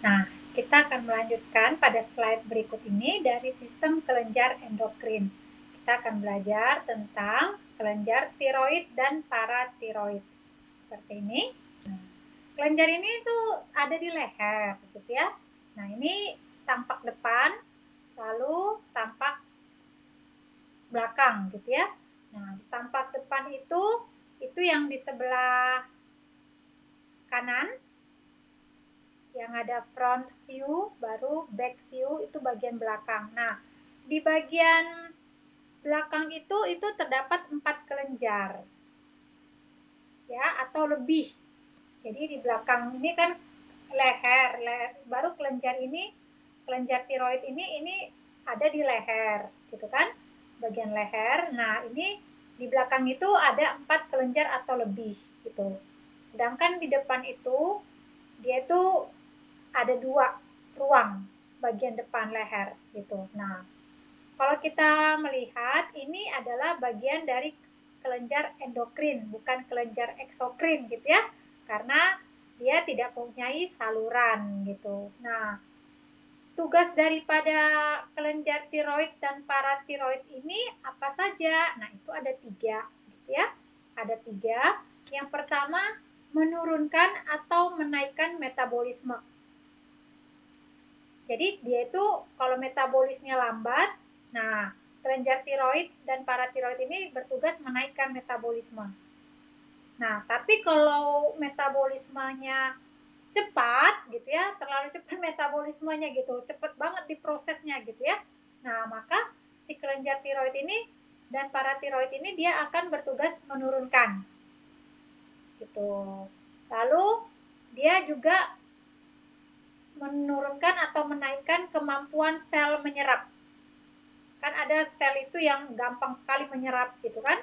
Nah, kita akan melanjutkan pada slide berikut ini dari sistem kelenjar endokrin. Kita akan belajar tentang kelenjar tiroid dan paratiroid. Seperti ini. Nah, kelenjar ini tuh ada di leher, gitu ya. Nah, ini tampak depan, lalu tampak belakang, gitu ya. Nah, tampak depan itu yang di sebelah kanan, yang ada front view, baru back view itu bagian belakang. Nah, di bagian belakang itu terdapat 4 kelenjar, ya, atau lebih. Jadi di belakang ini kan leher, baru kelenjar ini, kelenjar tiroid ini ada di leher, gitu kan, bagian leher. Nah, ini di belakang itu ada 4 kelenjar atau lebih, gitu. Sedangkan di depan itu dia itu ada 2 ruang bagian depan leher, gitu. Nah, kalau kita melihat ini adalah bagian dari kelenjar endokrin, bukan kelenjar eksokrin, gitu ya, karena dia tidak mempunyai saluran, gitu. Nah, tugas daripada kelenjar tiroid dan paratiroid ini apa saja? Nah, itu ada 3, gitu ya. Ada 3. Yang pertama, menurunkan atau menaikkan metabolisme. Jadi dia itu kalau metabolisnya lambat, nah kelenjar tiroid dan paratiroid ini bertugas menaikkan metabolisme. Nah, tapi kalau metabolismenya cepat gitu ya, terlalu cepat metabolismenya gitu, cepat banget diprosesnya gitu ya. Nah, maka si kelenjar tiroid ini dan paratiroid ini dia akan bertugas menurunkan gitu. Lalu dia juga menurunkan atau menaikkan kemampuan sel menyerap. Kan ada sel itu yang gampang sekali menyerap gitu kan.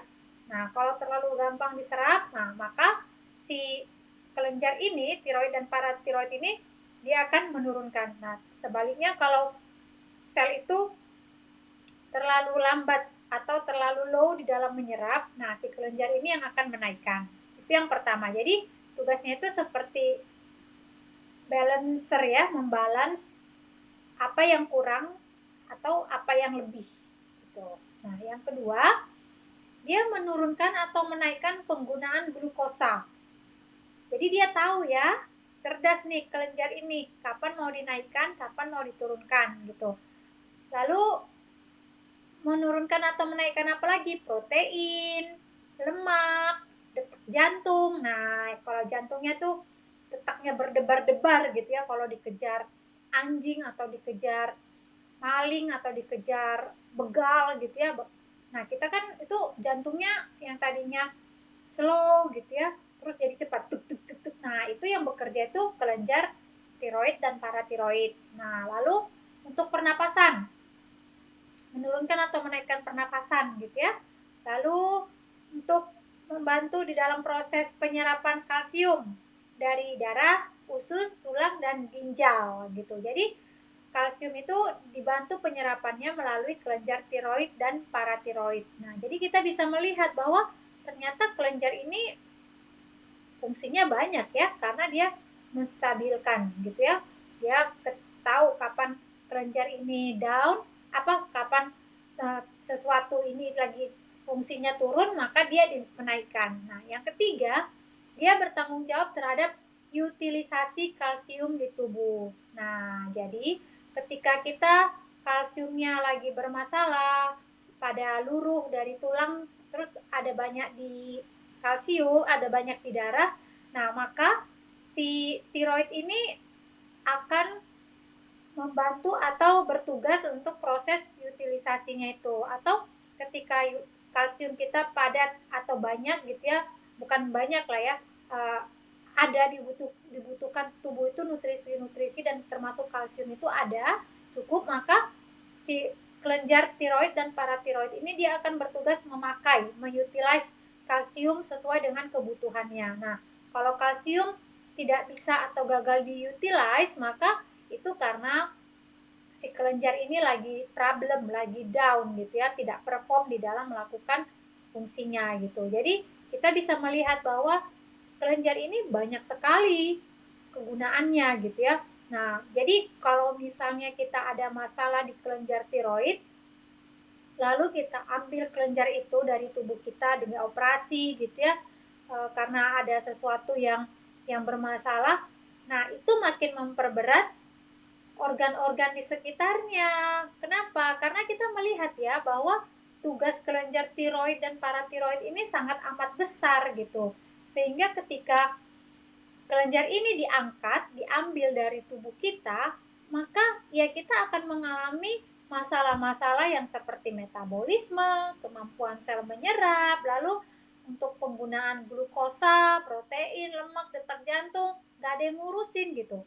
Nah, kalau terlalu gampang diserap, nah maka si kelenjar ini, tiroid dan paratiroid ini, dia akan menurunkan. Nah, sebaliknya kalau sel itu terlalu lambat atau terlalu low di dalam menyerap, nah si kelenjar ini yang akan menaikkan. Itu yang pertama. Jadi tugasnya itu seperti balancer ya, membalance apa yang kurang atau apa yang lebih gitu. Nah, yang kedua, dia menurunkan atau menaikkan penggunaan glukosa. Jadi dia tahu ya, cerdas nih kelenjar ini, kapan mau dinaikkan, kapan mau diturunkan gitu. Lalu menurunkan atau menaikkan apa lagi? Protein, lemak, detak jantung. Nah, kalau jantungnya tuh detaknya berdebar-debar gitu ya kalau dikejar anjing atau dikejar maling atau dikejar begal gitu ya. Nah, kita kan itu jantungnya yang tadinya slow gitu ya, terus jadi cepat tuk tuk tuk tuk. Nah, itu yang bekerja itu kelenjar tiroid dan paratiroid. Nah, lalu untuk pernapasan, menurunkan atau menaikkan pernapasan gitu ya. Lalu untuk membantu di dalam proses penyerapan kalsium dari darah, usus, tulang, dan ginjal gitu. Jadi kalsium itu dibantu penyerapannya melalui kelenjar tiroid dan paratiroid. Nah, jadi kita bisa melihat bahwa ternyata kelenjar ini fungsinya banyak ya, karena dia menstabilkan gitu ya. Dia tahu kapan kelenjar ini down, kapan sesuatu ini lagi fungsinya turun, maka dia dinaikkan. Nah, yang ketiga, dia bertanggung jawab terhadap utilisasi kalsium di tubuh. Nah, jadi ketika kita kalsiumnya lagi bermasalah pada luruh dari tulang, terus ada banyak di kalsium, ada banyak di darah, nah maka si tiroid ini akan membantu atau bertugas untuk proses utilisasinya itu. Atau ketika kalsium kita padat atau banyak gitu ya, bukan banyak lah ya, ada dibutuhkan tubuh itu nutrisi-nutrisi dan termasuk kalsium itu ada cukup, maka si kelenjar tiroid dan paratiroid ini dia akan bertugas memakai, mengutilize kalsium sesuai dengan kebutuhannya. Nah, kalau kalsium tidak bisa atau gagal diutilize, maka itu karena si kelenjar ini lagi problem, lagi down gitu ya, tidak perform di dalam melakukan fungsinya gitu. Jadi kita bisa melihat bahwa kelenjar ini banyak sekali kegunaannya gitu ya. Nah, jadi kalau misalnya kita ada masalah di kelenjar tiroid, lalu kita ambil kelenjar itu dari tubuh kita dengan operasi gitu ya, karena ada sesuatu yang bermasalah. Nah, itu makin memperberat organ-organ di sekitarnya. Kenapa? Karena kita melihat ya bahwa tugas kelenjar tiroid dan paratiroid ini sangat amat besar gitu. Sehingga ketika kelenjar ini diangkat, diambil dari tubuh kita, maka ya kita akan mengalami masalah-masalah yang seperti metabolisme, kemampuan sel menyerap, lalu untuk penggunaan glukosa, protein, lemak, detak jantung, nggak ada yang ngurusin gitu.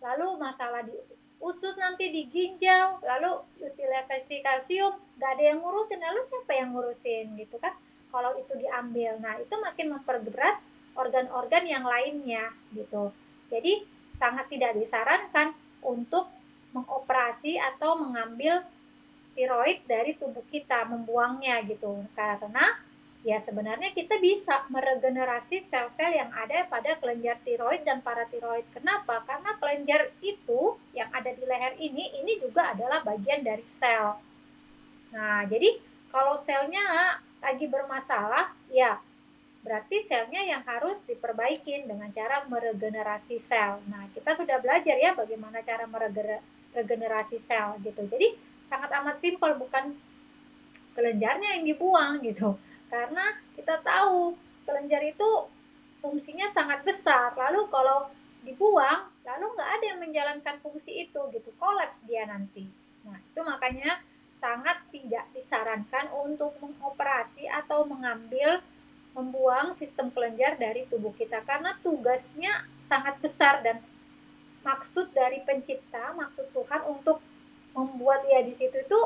Lalu masalah di usus nanti di ginjal, lalu utilisasi kalsium, nggak ada yang ngurusin, lalu siapa yang ngurusin gitu kan? Kalau itu diambil, nah itu makin memperberat organ-organ yang lainnya gitu. Jadi sangat tidak disarankan untuk mengoperasi atau mengambil tiroid dari tubuh kita, membuangnya gitu. Karena ya sebenarnya kita bisa meregenerasi sel-sel yang ada pada kelenjar tiroid dan paratiroid. Kenapa? Karena kelenjar itu yang ada di leher ini juga adalah bagian dari sel. Nah, jadi kalau selnya lagi bermasalah, ya berarti selnya yang harus diperbaikin dengan cara meregenerasi sel. Nah, kita sudah belajar ya bagaimana cara meregenerasi sel gitu. Jadi sangat amat simpel, bukan kelenjarnya yang dibuang gitu. Karena kita tahu kelenjar itu fungsinya sangat besar. Lalu kalau dibuang, lalu nggak ada yang menjalankan fungsi itu gitu, kolaps dia nanti. Nah, itu makanya sangat tidak disarankan untuk mengoperasi atau membuang sistem kelenjar dari tubuh kita karena tugasnya sangat besar dan maksud dari pencipta, maksud Tuhan untuk membuat ya di situ itu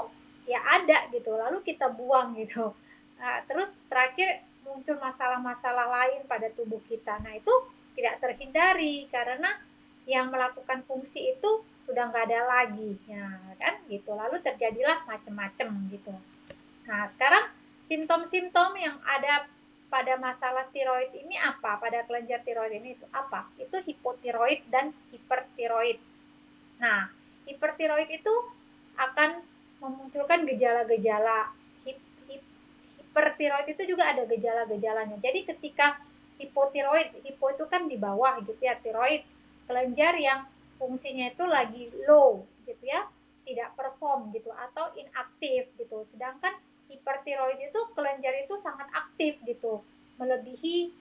ya ada gitu, lalu kita buang gitu. Nah, terus terakhir muncul masalah-masalah lain pada tubuh kita. Nah, itu tidak terhindari karena yang melakukan fungsi itu sudah nggak ada lagi, ya kan gitu. Lalu terjadilah macam-macam gitu. Nah, sekarang simptom-simptom yang ada pada masalah tiroid ini apa? Pada kelenjar tiroid ini itu apa? Itu hipotiroid dan hipertiroid. Nah, hipertiroid itu akan memunculkan gejala-gejala. Hipertiroid itu juga ada gejala-gejalanya. Jadi ketika hipotiroid, hipo itu kan di bawah gitu ya, tiroid, kelenjar yang fungsinya itu lagi low gitu ya, tidak perform gitu atau inaktif gitu. Sedangkan hipertiroid itu kelenjar itu sangat aktif gitu, melebihi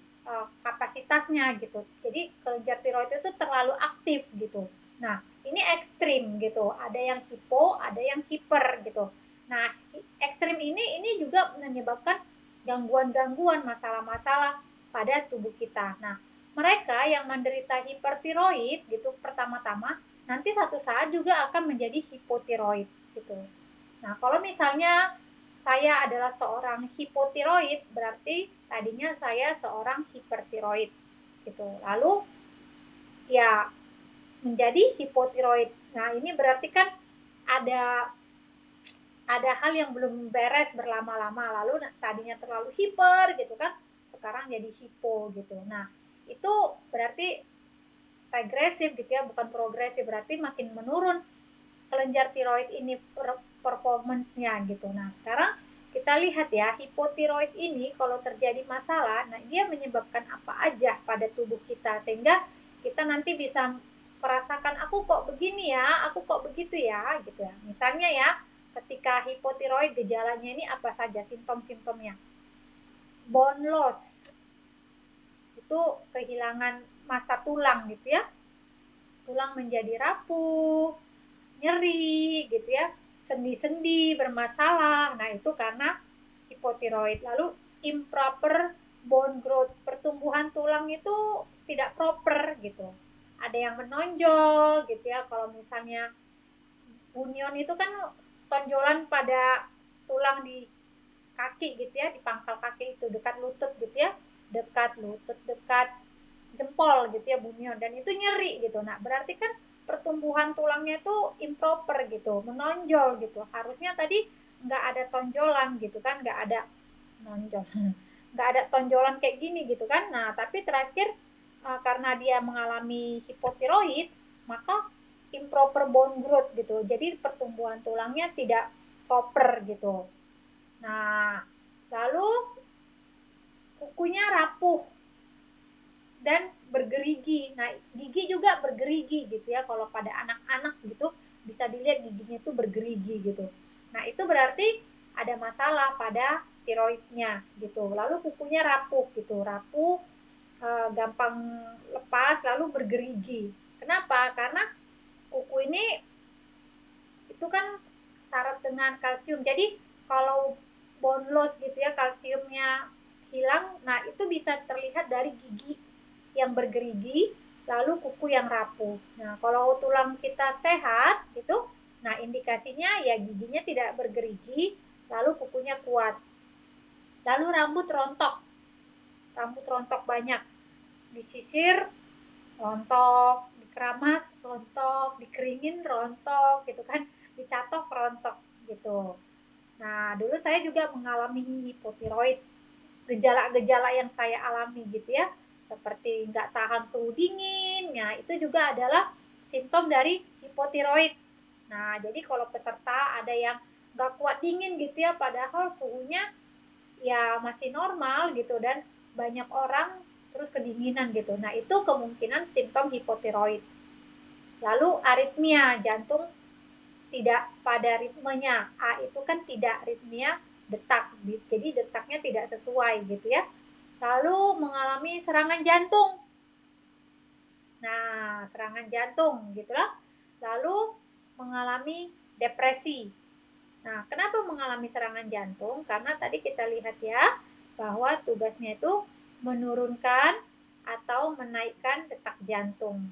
kapasitasnya gitu. Jadi kelenjar tiroid itu terlalu aktif gitu. Nah, ini ekstrim gitu. Ada yang hipo, ada yang hiper gitu. Nah, ekstrim ini juga menyebabkan gangguan-gangguan, masalah-masalah pada tubuh kita. Nah, mereka yang menderita hipertiroid gitu pertama-tama nanti satu saat juga akan menjadi hipotiroid gitu. Nah, kalau misalnya saya adalah seorang hipotiroid, berarti tadinya saya seorang hipertiroid gitu. Lalu ya menjadi hipotiroid. Nah, ini berarti kan ada ada hal yang belum beres berlama-lama, lalu tadinya terlalu hiper gitu kan, sekarang jadi hipo gitu. Nah, itu berarti regresif gitu ya, bukan progresif, berarti makin menurun kelenjar tiroid ini performance-nya gitu. Nah, sekarang kita lihat ya, hipotiroid ini kalau terjadi masalah, nah dia menyebabkan apa aja pada tubuh kita sehingga kita nanti bisa merasakan aku kok begini ya, aku kok begitu ya gitu ya. Misalnya ya, ketika hipotiroid gejalanya ini apa saja simptom-simptomnya? Bone loss, itu kehilangan massa tulang gitu ya. Tulang menjadi rapuh, nyeri gitu ya, sendi-sendi bermasalah. Nah, itu karena hipotiroid. Lalu improper bone growth, pertumbuhan tulang itu tidak proper gitu. Ada yang menonjol gitu ya, kalau misalnya bunion itu kan tonjolan pada tulang di kaki gitu ya, di pangkal kaki itu dekat lutut gitu ya, dekat lutut, dekat jempol gitu ya bunion, dan itu nyeri gitu. Nah, berarti kan pertumbuhan tulangnya itu improper gitu, menonjol gitu. Harusnya tadi nggak ada tonjolan gitu kan, nggak ada nonjol, nggak ada tonjolan kayak gini gitu kan. Nah, tapi terakhir karena dia mengalami hipotiroid, maka improper bone growth gitu. Jadi pertumbuhan tulangnya tidak proper gitu. Nah, lalu kukunya rapuh dan bergerigi. Nah, gigi juga bergerigi gitu ya. Kalau pada anak-anak gitu bisa dilihat giginya itu bergerigi gitu. Nah, itu berarti ada masalah pada tiroidnya gitu. Lalu kukunya rapuh gitu, rapuh, gampang lepas, lalu bergerigi. Kenapa? Karena kuku ini itu kan syarat dengan kalsium. Jadi kalau bone loss gitu ya, kalsiumnya hilang, nah itu bisa terlihat dari gigi yang bergerigi, lalu kuku yang rapuh. Nah, kalau tulang kita sehat gitu, nah indikasinya ya giginya tidak bergerigi, lalu kukunya kuat. Lalu rambut rontok banyak, disisir rontok, dikeramas rontok, dikeringin rontok gitu kan, dicatok rontok gitu. Nah, dulu saya juga mengalami hipotiroid, gejala-gejala yang saya alami gitu ya, seperti nggak tahan suhu dingin, ya itu juga adalah simptom dari hipotiroid. Nah, jadi kalau peserta ada yang nggak kuat dingin gitu ya, padahal suhunya ya masih normal gitu dan banyak orang terus kedinginan gitu. Nah, itu kemungkinan simptom hipotiroid. Lalu aritmia, jantung tidak pada ritmenya. A itu kan tidak ritmia detak. Jadi detaknya tidak sesuai gitu ya. Lalu mengalami serangan jantung. Nah, serangan jantung gitu lah. Lalu mengalami depresi. Nah, kenapa mengalami serangan jantung? Karena tadi kita lihat ya, bahwa tugasnya itu menurunkan atau menaikkan detak jantung.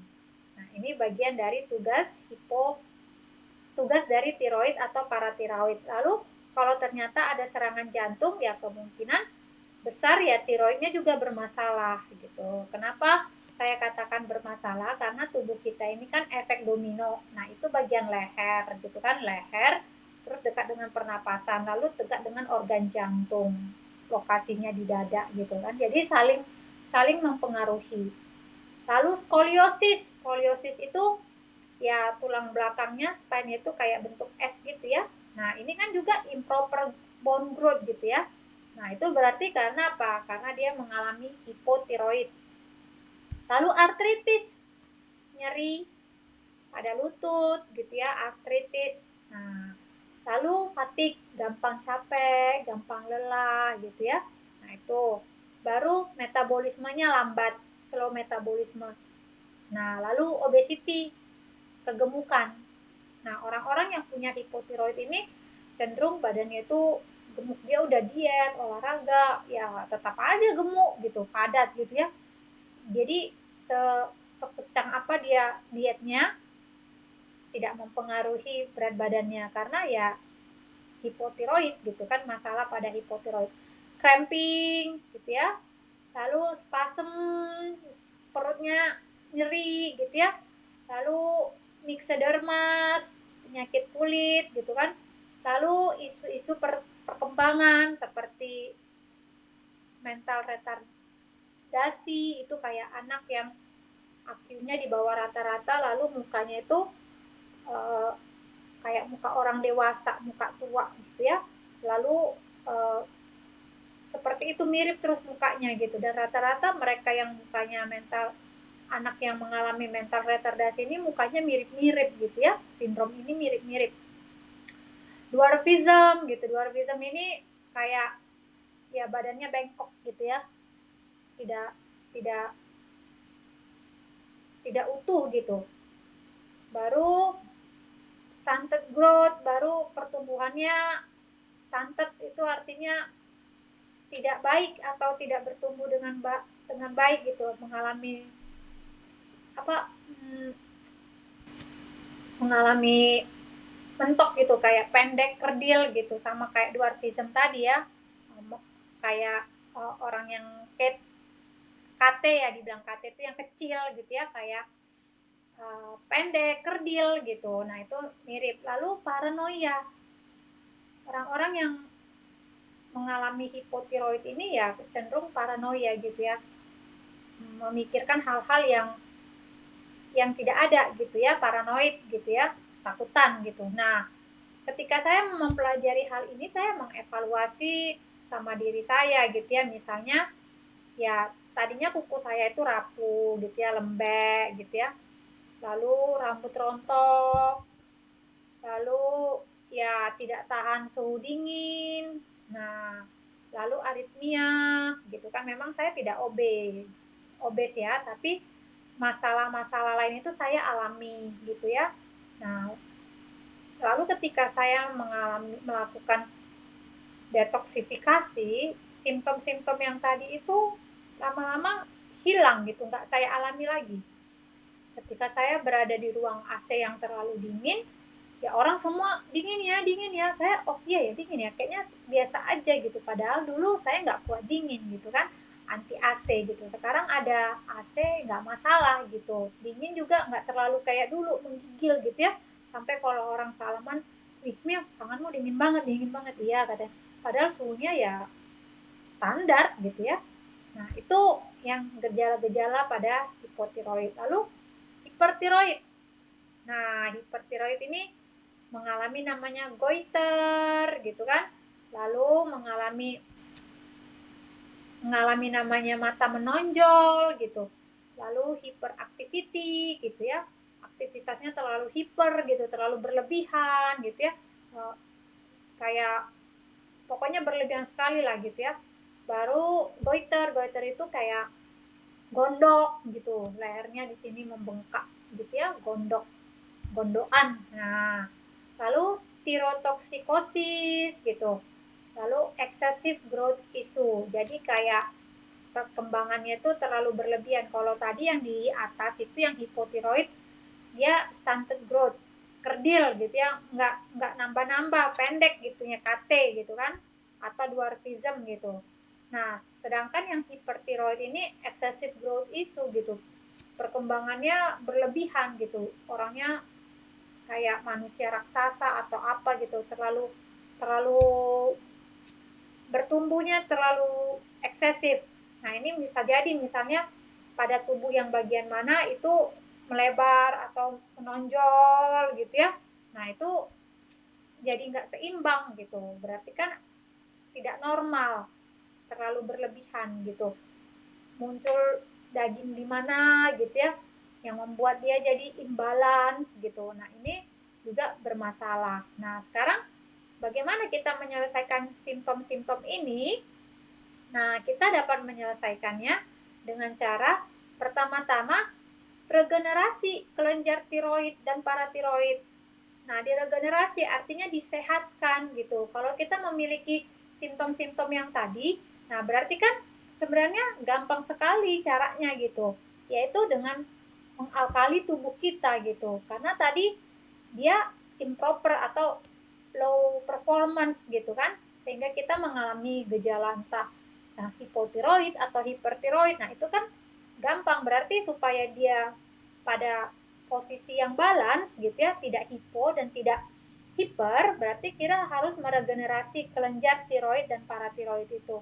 Nah, ini bagian dari tugas dari tiroid atau paratiroid. Lalu, kalau ternyata ada serangan jantung, ya kemungkinan besar ya tiroidnya juga bermasalah gitu. Kenapa saya katakan bermasalah? Karena tubuh kita ini kan efek domino. Nah, itu bagian leher gitu kan, leher terus dekat dengan pernapasan, lalu dekat dengan organ jantung, lokasinya di dada gitu kan. Jadi saling saling mempengaruhi. Lalu skoliosis. Skoliosis itu ya tulang belakangnya, spine itu kayak bentuk S gitu ya. Nah, ini kan juga improper bone growth gitu ya. Nah, itu berarti karena apa? Karena dia mengalami hipotiroid. Lalu artritis, nyeri pada lutut gitu ya, artritis. Nah, lalu fatigue, gampang capek, gampang lelah gitu ya. Nah, itu baru metabolismenya lambat, slow metabolisme. Nah, lalu obesity, kegemukan. Nah, orang-orang yang punya hipotiroid ini cenderung badannya itu gemuk, dia udah diet, olahraga, ya tetap aja gemuk gitu, padat gitu ya. Jadi sekecang apa dia dietnya tidak mempengaruhi berat badannya karena ya hipotiroid gitu kan, masalah pada hipotiroid. Cramping gitu ya. Lalu spasm, perutnya nyeri gitu ya. Lalu myxodermas, penyakit kulit gitu kan. Lalu isu-isu perkembangan seperti mental retardasi, itu kayak anak yang IQ-nya di bawah rata-rata, lalu mukanya itu uh, kayak muka orang dewasa, muka tua gitu ya. Lalu seperti itu, mirip terus mukanya gitu. Dan rata-rata mereka yang mukanya mental, anak yang mengalami mental retardasi ini mukanya mirip-mirip gitu ya. Sindrom ini mirip-mirip. Dwarfism gitu. Dwarfism ini kayak ya badannya bengkok gitu ya. Tidak tidak tidak utuh gitu. Baru stunted growth, baru pertumbuhannya stunted, itu artinya tidak baik atau tidak bertumbuh dengan baik gitu, mengalami apa mengalami mentok gitu, kayak pendek, kerdil gitu, sama kayak dwarfism tadi ya. Kayak orang yang KT ya, dibilang KT itu yang kecil gitu ya, kayak pendek, kerdil gitu. Nah, itu mirip. Lalu paranoia. Orang-orang yang mengalami hipotiroid ini ya cenderung paranoia gitu ya, memikirkan hal-hal yang tidak ada gitu ya, paranoid gitu ya, takutan gitu. Nah, ketika saya mempelajari hal ini, saya mengevaluasi sama diri saya gitu ya, misalnya ya tadinya kuku saya itu rapuh gitu ya, lembek gitu ya, lalu rambut rontok, lalu ya tidak tahan suhu dingin. Nah, lalu aritmia gitu kan. Memang saya tidak obes ya, tapi masalah-masalah lain itu saya alami gitu ya. Nah, lalu ketika saya melakukan detoksifikasi, simptom-simptom yang tadi itu lama-lama hilang gitu, nggak saya alami lagi. Ketika saya berada di ruang AC yang terlalu dingin, ya orang semua dingin ya, saya oh iya ya dingin ya, kayaknya biasa aja gitu, padahal dulu saya nggak kuat dingin gitu kan, anti AC gitu. Sekarang ada AC nggak masalah gitu, dingin juga nggak terlalu kayak dulu menggigil gitu ya, sampai kalau orang salaman, wih Mia tanganmu dingin banget, iya katanya, padahal suhunya ya standar gitu ya. Nah itu yang gejala-gejala pada hipotiroid. Lalu hipertiroid, nah hipertiroid ini mengalami namanya goiter gitu kan, lalu mengalami namanya mata menonjol gitu, lalu hyperactivity gitu ya, aktivitasnya terlalu hiper gitu, terlalu berlebihan gitu ya, kayak pokoknya berlebihan sekali lah gitu ya. Baru goiter itu kayak gondok gitu, lehernya di sini membengkak gitu ya, gondokan. Nah, lalu tirotoksikosis gitu. Lalu excessive growth issue. Jadi kayak perkembangannya itu terlalu berlebihan. Kalau tadi yang di atas itu yang hipotiroid, dia stunted growth, kerdil gitu ya, nggak nambah-nambah, pendek gitunya, KT gitu kan, atau dwarfism gitu. Nah, sedangkan yang hipertiroid ini excessive growth issue gitu, perkembangannya berlebihan gitu, orangnya kayak manusia raksasa atau apa gitu, terlalu terlalu bertumbuhnya terlalu eksesif. Nah, ini bisa jadi misalnya pada tubuh yang bagian mana itu melebar atau menonjol gitu ya. Nah, itu jadi nggak seimbang gitu. Berarti kan tidak normal, terlalu berlebihan gitu. Muncul daging di mana gitu ya, yang membuat dia jadi imbalance gitu. Nah, ini juga bermasalah. Nah, sekarang bagaimana kita menyelesaikan simptom-simptom ini? Nah, kita dapat menyelesaikannya dengan cara pertama-tama regenerasi kelenjar tiroid dan paratiroid. Nah, diregenerasi artinya disehatkan gitu. Kalau kita memiliki simptom-simptom yang tadi, nah berarti kan sebenarnya gampang sekali caranya gitu, yaitu dengan mengalkali tubuh kita gitu. Karena tadi dia improper atau low performance gitu kan, sehingga kita mengalami gejala entah hipotiroid atau hipertiroid. Nah, itu kan gampang, berarti supaya dia pada posisi yang balance gitu ya, tidak hipo dan tidak hiper, berarti kita harus meregenerasi kelenjar tiroid dan paratiroid itu.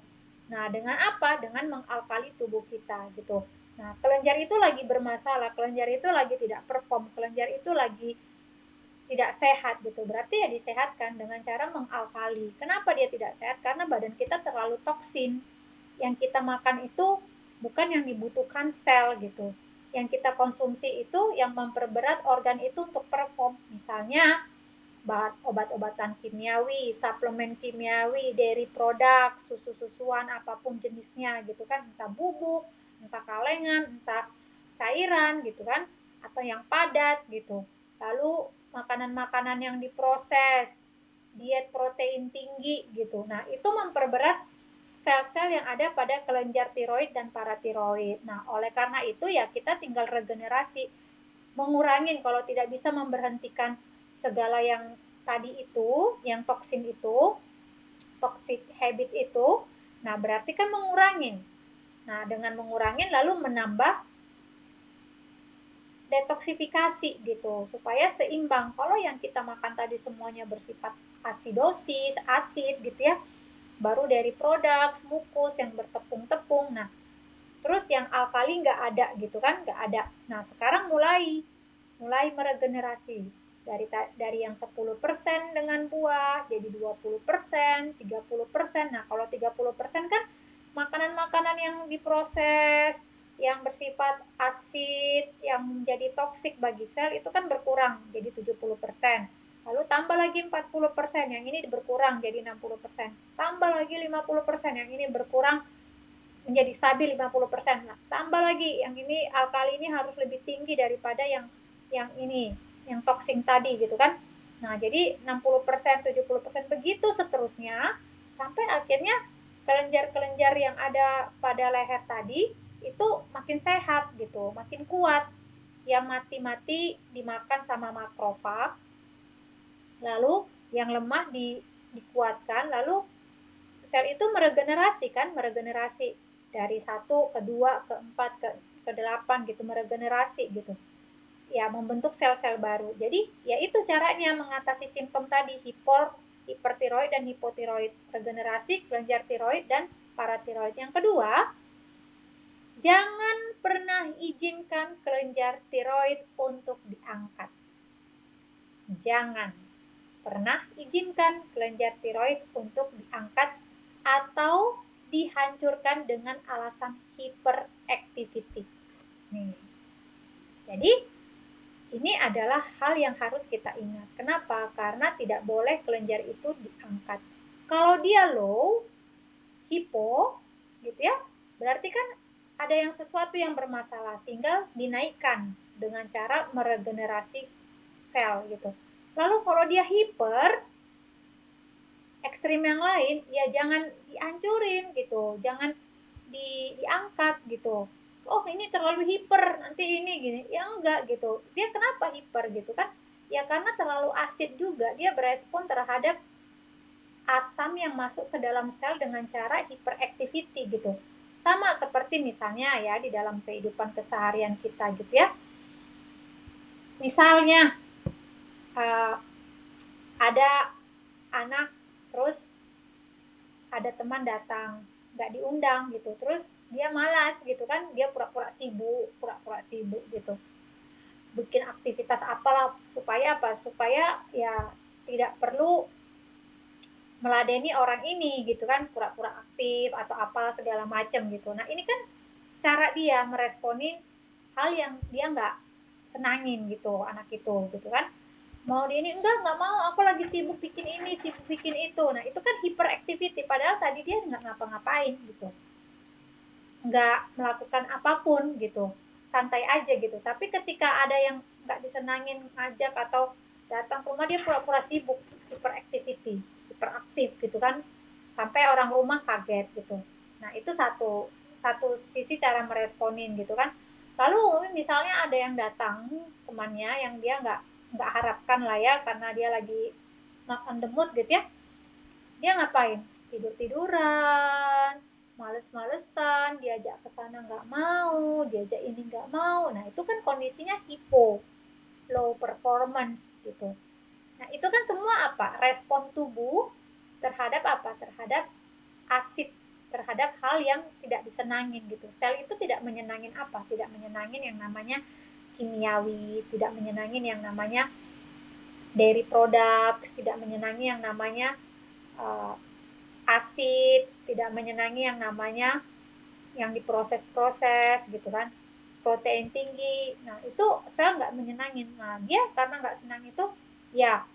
Nah, dengan apa? Dengan mengalkali tubuh kita gitu. Nah, kelenjar itu lagi bermasalah, kelenjar itu lagi tidak perform, kelenjar itu lagi tidak sehat gitu. Berarti ya disehatkan dengan cara mengalkali. Kenapa dia tidak sehat? Karena badan kita terlalu toksin. Yang kita makan itu bukan yang dibutuhkan sel gitu. Yang kita konsumsi itu yang memperberat organ itu untuk perform. Misalnya obat-obatan kimiawi, suplemen kimiawi, dairy produk, susu-susuan apapun jenisnya gitu kan, entah bubuk, entah kalengan, entah cairan gitu kan, atau yang padat gitu. Lalu makanan-makanan yang diproses, diet protein tinggi gitu. Nah, itu memperberat sel-sel yang ada pada kelenjar tiroid dan paratiroid. Nah, oleh karena itu ya kita tinggal regenerasi, mengurangin, kalau tidak bisa memberhentikan segala yang tadi itu, yang toksin itu, toxic habit itu, nah berarti kan mengurangin. Nah, dengan mengurangin lalu menambah detoksifikasi gitu, supaya seimbang. Kalau yang kita makan tadi semuanya bersifat asidosis, asid gitu ya, baru dari produk, mukus yang bertepung-tepung. Nah, Terus yang alkali nggak ada gitu kan, nggak ada. Nah sekarang mulai meregenerasi dari yang 10% dengan buah jadi 20%, 30%. Nah kalau 30% kan makanan-makanan yang diproses, yang bersifat asid, yang menjadi toksik bagi sel itu kan berkurang jadi 70%. Lalu tambah lagi 40%, yang ini berkurang jadi 60%. Tambah lagi 50%, yang ini berkurang menjadi stabil 50%. Nah, tambah lagi yang ini alkali ini harus lebih tinggi daripada yang ini, yang toksik tadi gitu kan. Nah, jadi 60%, 70% begitu seterusnya sampai akhirnya kelenjar-kelenjar yang ada pada leher tadi itu makin sehat gitu, makin kuat. Yang mati-mati dimakan sama makrofag, lalu yang lemah dikuatkan, lalu sel itu meregenerasi kan, meregenerasi dari 1 ke 2 ke 4 ke 8 gitu, meregenerasi gitu. Ya, membentuk sel-sel baru. Jadi, ya itu caranya mengatasi simptom tadi, hipertiroid dan hipotiroid, regenerasi kelenjar tiroid dan paratiroid. Yang kedua, jangan pernah izinkan kelenjar tiroid untuk diangkat. Jangan pernah izinkan kelenjar tiroid untuk diangkat atau dihancurkan dengan alasan hyperactivity. Nih. Jadi, ini adalah hal yang harus kita ingat. Kenapa? Karena tidak boleh kelenjar itu diangkat. Kalau dia low, hipo, gitu ya, berarti kan ada yang sesuatu yang bermasalah, tinggal dinaikkan dengan cara meregenerasi sel gitu. Lalu kalau dia hiper, ekstrim yang lain, ya jangan dihancurin gitu, jangan diangkat gitu. Oh ini terlalu hiper, nanti ini gini, ya enggak gitu. Dia kenapa hiper gitu kan? Ya karena terlalu asid juga, dia berespon terhadap asam yang masuk ke dalam sel dengan cara hyperactivity gitu. Sama seperti misalnya ya di dalam kehidupan keseharian kita gitu ya. Misalnya ada anak terus ada teman datang nggak diundang gitu, terus dia malas gitu kan, dia pura-pura sibuk gitu, bikin aktivitas apalah supaya apa, supaya ya tidak perlu meladeni orang ini gitu kan, pura-pura aktif atau apa segala macam gitu. Nah ini kan cara dia meresponin hal yang dia nggak senangin gitu, anak itu gitu kan, mau di ini enggak mau, aku lagi sibuk bikin ini, sibuk bikin itu. Nah itu kan hyperactivity, padahal tadi dia nggak ngapa-ngapain gitu, nggak melakukan apapun gitu, santai aja gitu. Tapi ketika ada yang nggak disenangin ngajak atau datang ke rumah, dia pura-pura sibuk, hyperactivity, hiperaktif gitu kan, sampai orang rumah kaget gitu. Nah itu satu satu sisi cara meresponin gitu kan. Lalu misalnya ada yang datang temannya yang dia nggak harapkan lah ya, karena dia lagi not on the mood gitu ya, dia ngapain, tidur-tiduran, males-malesan, diajak ke sana nggak mau, diajak ini nggak mau. Nah itu kan kondisinya hipo, low performance gitu. Nah itu kan semua apa, respon tubuh terhadap apa, terhadap asid, terhadap hal yang tidak disenangin gitu. Sel itu tidak menyenangin apa, tidak menyenangin yang namanya kimiawi, tidak menyenangin yang namanya dairy products, tidak menyenangi yang namanya asid, tidak menyenangi yang namanya yang diproses-proses gitu kan, protein tinggi. Nah itu sel nggak menyenangin. Nah dia karena nggak senang itu, ya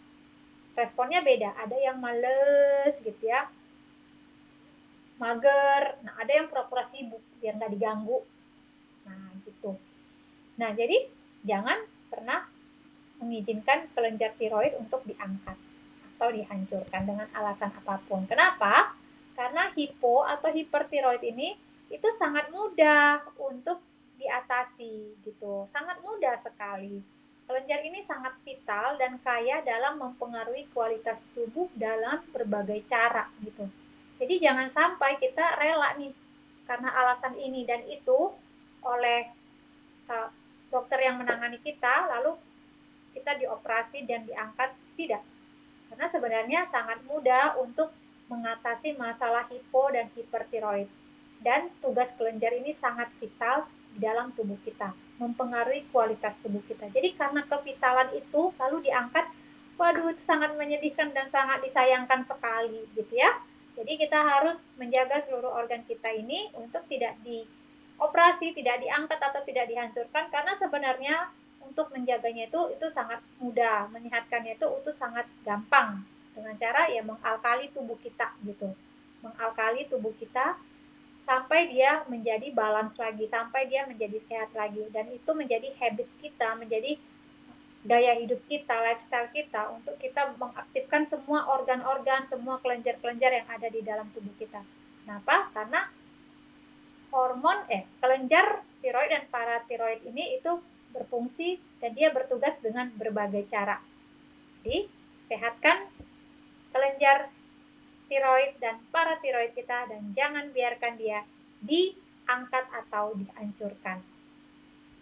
responnya beda. Ada yang males gitu ya, mager. Nah ada yang pura-pura sibuk biar nggak diganggu. Nah gitu. Nah jadi jangan pernah mengizinkan kelenjar tiroid untuk diangkat atau dihancurkan dengan alasan apapun. Kenapa? Karena hipo atau hipertiroid ini itu sangat mudah untuk diatasi gitu, sangat mudah sekali. Kelenjar ini sangat vital dan kaya dalam mempengaruhi kualitas tubuh dalam berbagai cara gitu. Jadi jangan sampai kita rela nih karena alasan ini dan itu oleh dokter yang menangani kita, lalu kita dioperasi dan diangkat, tidak. Karena sebenarnya sangat mudah untuk mengatasi masalah hipo dan hipertiroid. Dan tugas kelenjar ini sangat vital di dalam tubuh kita, mempengaruhi kualitas tubuh kita. Jadi karena kevitalan itu lalu diangkat, waduh itu sangat menyedihkan dan sangat disayangkan sekali gitu ya. Jadi kita harus menjaga seluruh organ kita ini untuk tidak dioperasi, tidak diangkat atau tidak dihancurkan, karena sebenarnya untuk menjaganya itu sangat mudah, menyehatkannya itu sangat gampang dengan cara ya mengalkali tubuh kita gitu. Mengalkali tubuh kita sampai dia menjadi balance lagi, sampai dia menjadi sehat lagi, dan itu menjadi habit kita, menjadi gaya hidup kita, lifestyle kita untuk kita mengaktifkan semua organ-organ, semua kelenjar-kelenjar yang ada di dalam tubuh kita. Kenapa? Karena kelenjar tiroid dan paratiroid ini itu berfungsi dan dia bertugas dengan berbagai cara. Jadi, sehatkan kelenjar tiroid dan paratiroid kita dan jangan biarkan dia diangkat atau dihancurkan.